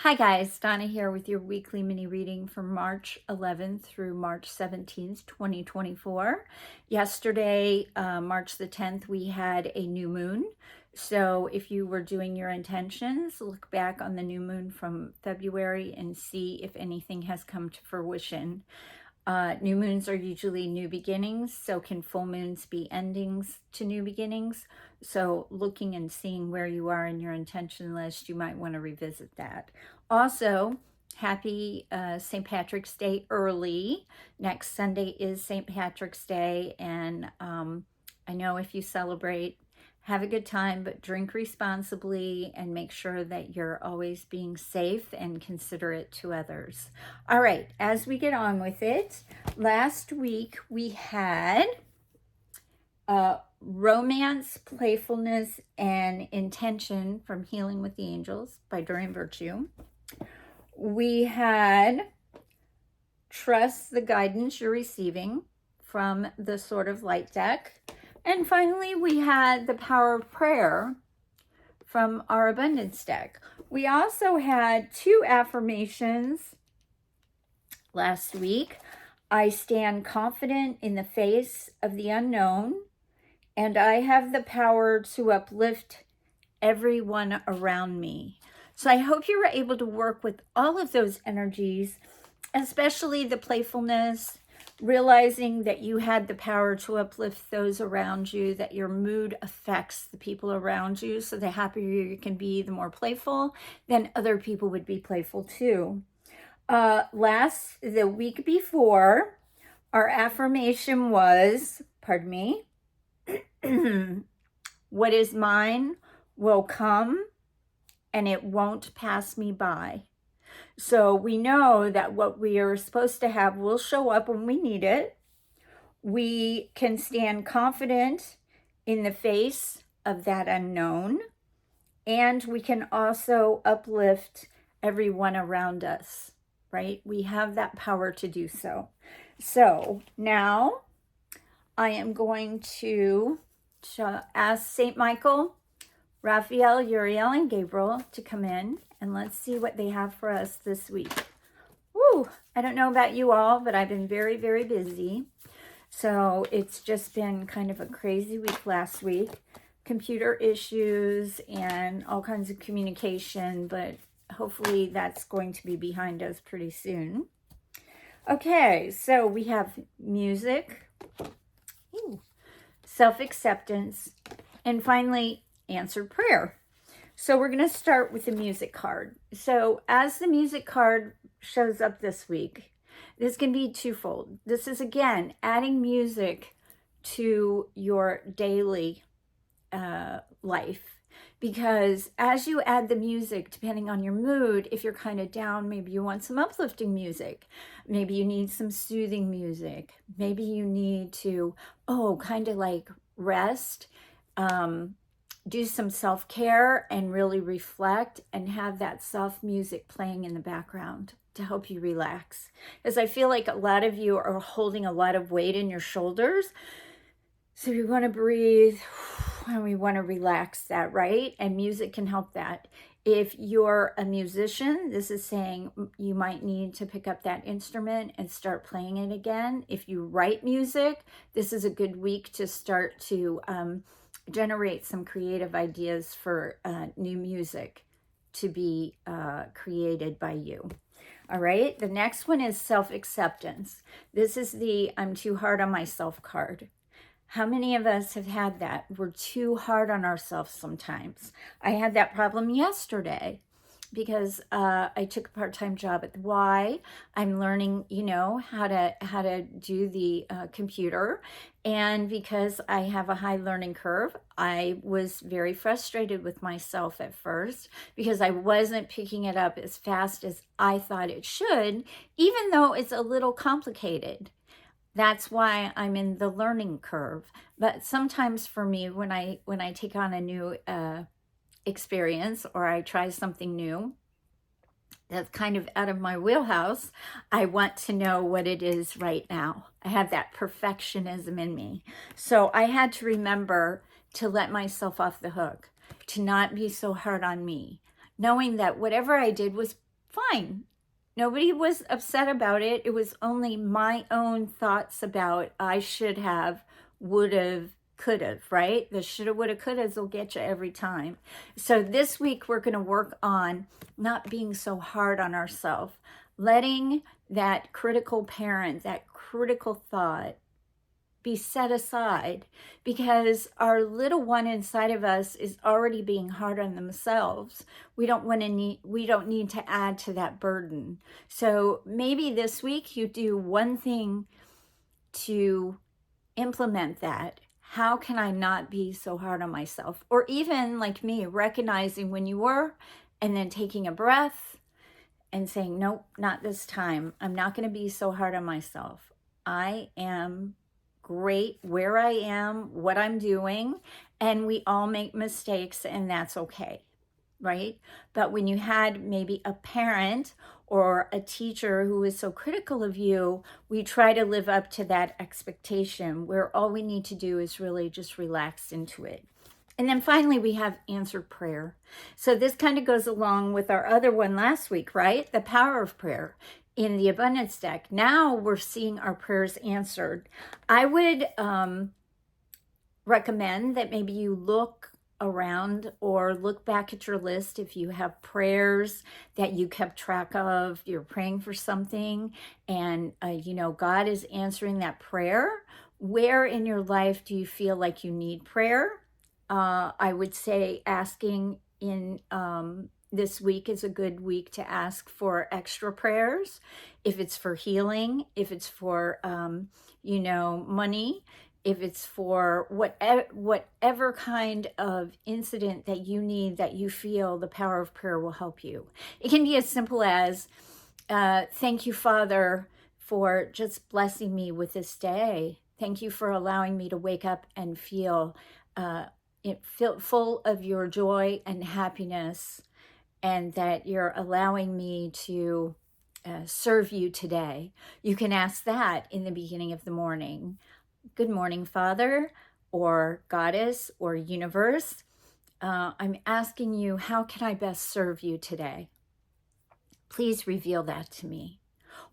Hi guys, Donna here with your weekly mini reading from March 11th through March 17th, 2024. Yesterday, March the 10th, we had a new moon. So if you were doing your intentions, look back on the new moon from February and see if anything has come to fruition. New moons are usually new beginnings, so can full moons be endings to new beginnings? So looking and seeing where you are in your intention list, you might want to revisit that. Also, happy St. Patrick's Day early. Next Sunday is St. Patrick's Day, and I know if you celebrate, have a good time, but drink responsibly and make sure that you're always being safe and considerate to others. All right, as we get on with it, last week we had Romance, Playfulness, and Intention from Healing with the Angels by Dorian Virtue. We had Trust the Guidance You're Receiving from the Sword of Light deck. And finally, we had the Power of Prayer from our Abundance deck. We also had two affirmations last week. I stand confident in the face of the unknown, and I have the power to uplift everyone around me. So I hope you were able to work with all of those energies, especially the playfulness, realizing that you had the power to uplift those around you, that your mood affects the people around you. So the happier you can be, the more playful, then other people would be playful too. The week before, our affirmation was, pardon me, what is mine will come and it won't pass me by. So we know that what we are supposed to have will show up when we need it. We can stand confident in the face of that unknown, and we can also uplift everyone around us, right? We have that power to do so. So now I am going to ask St. Michael, Raphael, Uriel, and Gabriel to come in, and let's see what they have for us this week. Woo! I don't know about you all, but I've been very, very busy. So it's just been kind of a crazy week last week. Computer issues and all kinds of communication, but hopefully that's going to be behind us pretty soon. Okay, so we have music, self-acceptance, and finally, answered prayer. So we're going to start with the music card. So as the music card shows up this week, this can be twofold. This is, again, adding music to your daily life. Because as you add the music, depending on your mood, if you're kind of down, maybe you want some uplifting music. Maybe you need some soothing music. Maybe you need to, kind of like rest, do some self-care and really reflect and have that soft music playing in the background to help you relax. As I feel like a lot of you are holding a lot of weight in your shoulders. So we want to breathe and we want to relax that, right? And music can help that. If you're a musician, this is saying you might need to pick up that instrument and start playing it again. If you write music, this is a good week to start to generate some creative ideas for new music to be created by you. All right, the next one is self-acceptance. This is the I'm too hard on myself card. How many of us have had that? We're too hard on ourselves sometimes. I had that problem yesterday because I took a part-time job at the Y. I'm learning, how to do the computer. And because I have a high learning curve, I was very frustrated with myself at first because I wasn't picking it up as fast as I thought it should, even though it's a little complicated. That's why I'm in the learning curve. But sometimes for me, when I take on a new experience or I try something new that's kind of out of my wheelhouse, I want to know what it is right now. I have that perfectionism in me. So I had to remember to let myself off the hook, to not be so hard on me, knowing that whatever I did was fine. Nobody was upset about it. It was only my own thoughts about I should have, would have, could have, right? The shoulda, woulda, couldas will get you every time. So this week we're going to work on not being so hard on ourselves, letting that critical parent, that critical thought be set aside, because our little one inside of us is already being hard on themselves. We don't need to add to that burden. So maybe this week you do one thing to implement that. How can I not be so hard on myself? Or even like me, recognizing when you were, and then taking a breath and saying, nope, not this time. I'm not going to be so hard on myself. I am great where I am, what I'm doing, and we all make mistakes, and that's okay, right? But when you had maybe a parent or a teacher who is so critical of you, we try to live up to that expectation, where all we need to do is really just relax into it. And then finally, we have answered prayer. So this kind of goes along with our other one last week, right? The power of prayer in the abundance deck. Now we're seeing our prayers answered. I would recommend that maybe you look around or look back at your list if you have prayers that you kept track of. You're praying for something and God is answering that prayer. Where in your life do you feel like you need prayer? I would say asking in this week is a good week to ask for extra prayers. If it's for healing, if it's for, money, if it's for whatever kind of incident that you need, that you feel the power of prayer will help you. It can be as simple as, thank you, Father, for just blessing me with this day. Thank you for allowing me to wake up and feel full of your joy and happiness, and that you're allowing me to serve you today. You can ask that in the beginning of the morning. Good morning, Father, or Goddess, or Universe. I'm asking you, how can I best serve you today? Please reveal that to me.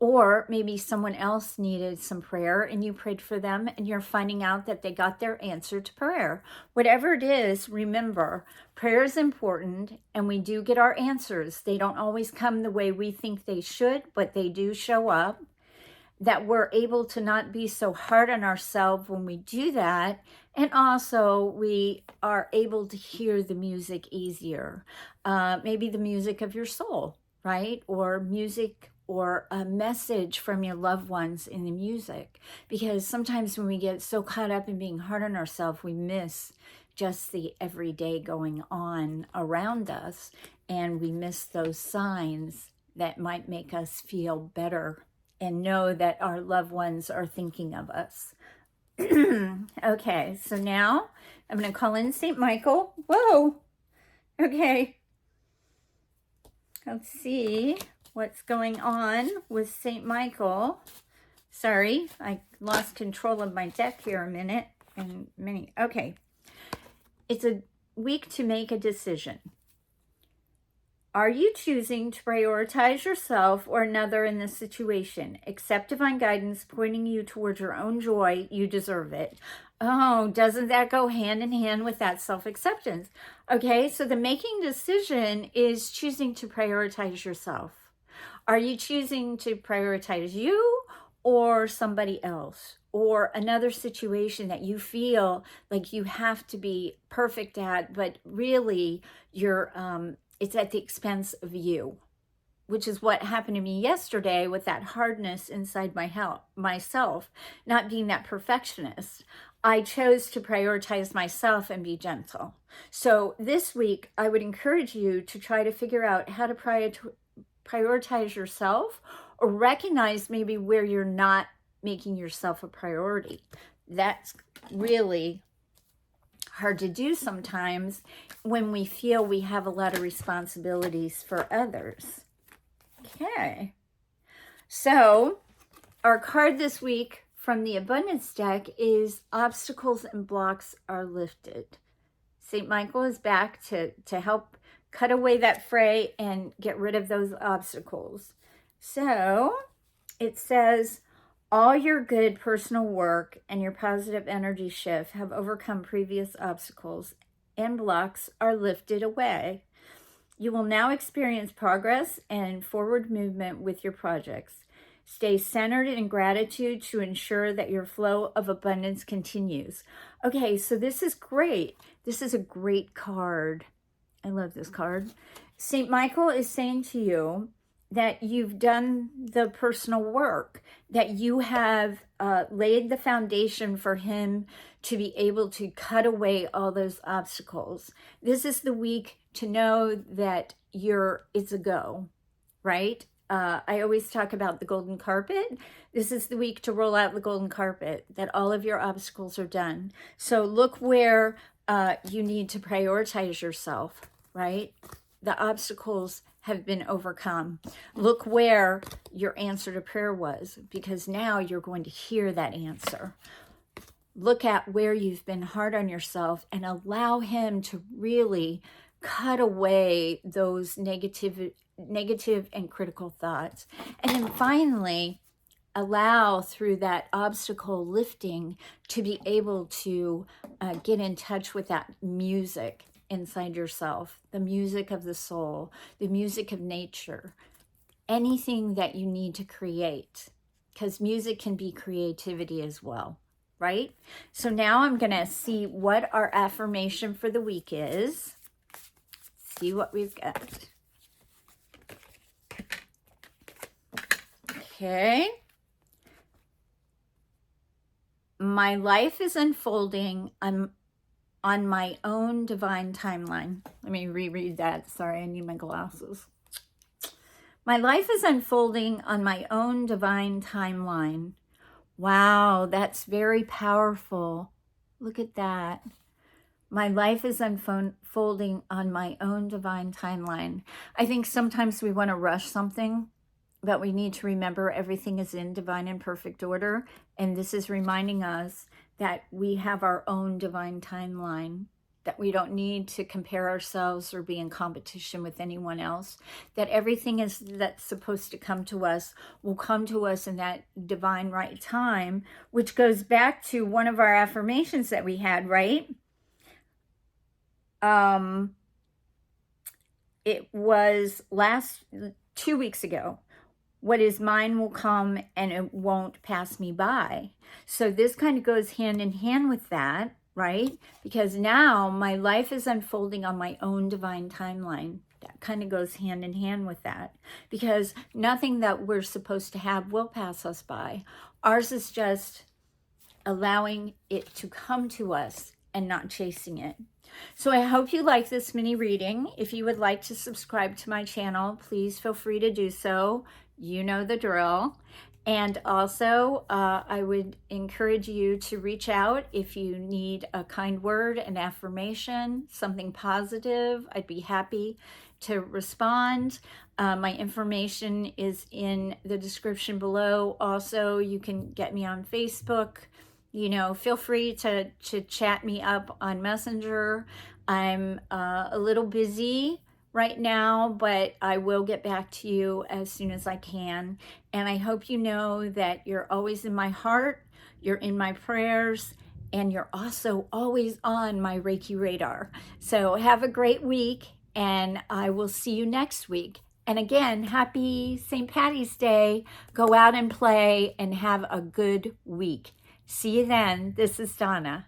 Or maybe someone else needed some prayer and you prayed for them and you're finding out that they got their answer to prayer. Whatever it is, remember, prayer is important and we do get our answers. They don't always come the way we think they should, but they do show up. That we're able to not be so hard on ourselves when we do that. And also we are able to hear the music easier. Maybe the music of your soul, right? Or music or a message from your loved ones in the music. Because sometimes when we get so caught up in being hard on ourselves, we miss just the everyday going on around us. And we miss those signs that might make us feel better and know that our loved ones are thinking of us. Okay, so now I'm going to call in St. Michael. Whoa! Okay. Let's see what's going on with St. Michael. Sorry, I lost control of my deck here a minute. Okay. It's a week to make a decision. Are you choosing to prioritize yourself or another in this situation? Accept divine guidance pointing you towards your own joy. You deserve it. Oh, doesn't that go hand in hand with that self-acceptance? Okay, so the making decision is choosing to prioritize yourself. Are you choosing to prioritize you or somebody else? Or another situation that you feel like you have to be perfect at, but really you're it's at the expense of you, which is what happened to me yesterday with that hardness inside myself, not being that perfectionist. I chose to prioritize myself and be gentle. So this week, I would encourage you to try to figure out how to prioritize yourself, or recognize maybe where you're not making yourself a priority. That's really hard to do sometimes when we feel we have a lot of responsibilities for others. Okay, so our card this week from the abundance deck is obstacles and blocks are lifted. St. Michael is back to help cut away that fray and get rid of those obstacles. So it says, all your good personal work and your positive energy shift have overcome previous obstacles and blocks are lifted away. You will now experience progress and forward movement with your projects. Stay centered in gratitude to ensure that your flow of abundance continues. Okay, so this is great. This is a great card. I love this card. St. Michael is saying to you that you've done the personal work, that you have laid the foundation for him to be able to cut away all those obstacles. This is the week to know that it's a go, right? I always talk about the golden carpet. This is the week to roll out the golden carpet, that all of your obstacles are done. So look where you need to prioritize yourself, right? The obstacles have been overcome. Look where your answer to prayer was, because now you're going to hear that answer. Look at where you've been hard on yourself and allow him to really cut away those negative and critical thoughts. And then finally, allow through that obstacle lifting to be able to get in touch with that music inside yourself, the music of the soul, the music of nature, anything that you need to create, because music can be creativity as well, right? So now I'm going to see what our affirmation for the week is. See what we've got. Okay. My life is unfolding on my own divine timeline. Let me reread that. Sorry, I need my glasses. My life is unfolding on my own divine timeline. Wow, that's very powerful. Look at that. My life is unfolding on my own divine timeline. I think sometimes we want to rush something, but we need to remember everything is in divine and perfect order. And this is reminding us that we have our own divine timeline, that we don't need to compare ourselves or be in competition with anyone else, that everything that's supposed to come to us will come to us in that divine right time, which goes back to one of our affirmations that we had, right? It was 2 weeks ago. What is mine will come and it won't pass me by. So this kind of goes hand in hand with that, right? Because now my life is unfolding on my own divine timeline. That kind of goes hand in hand with that, because nothing that we're supposed to have will pass us by. Ours is just allowing it to come to us and not chasing it. So I hope you like this mini reading. If you would like to subscribe to my channel, please feel free to do so. You know the drill. And also, I would encourage you to reach out if you need a kind word, an affirmation, something positive. I'd be happy to respond. My information is in the description below. Also, you can get me on Facebook. You know, feel free to chat me up on Messenger. I'm a little busy right now, but I will get back to you as soon as I can. And I hope you know that you're always in my heart, you're in my prayers, and you're also always on my Reiki radar. So have a great week, and I will see you next week. And again, happy St. Patty's Day. Go out and play and have a good week. See you then. This is Donna.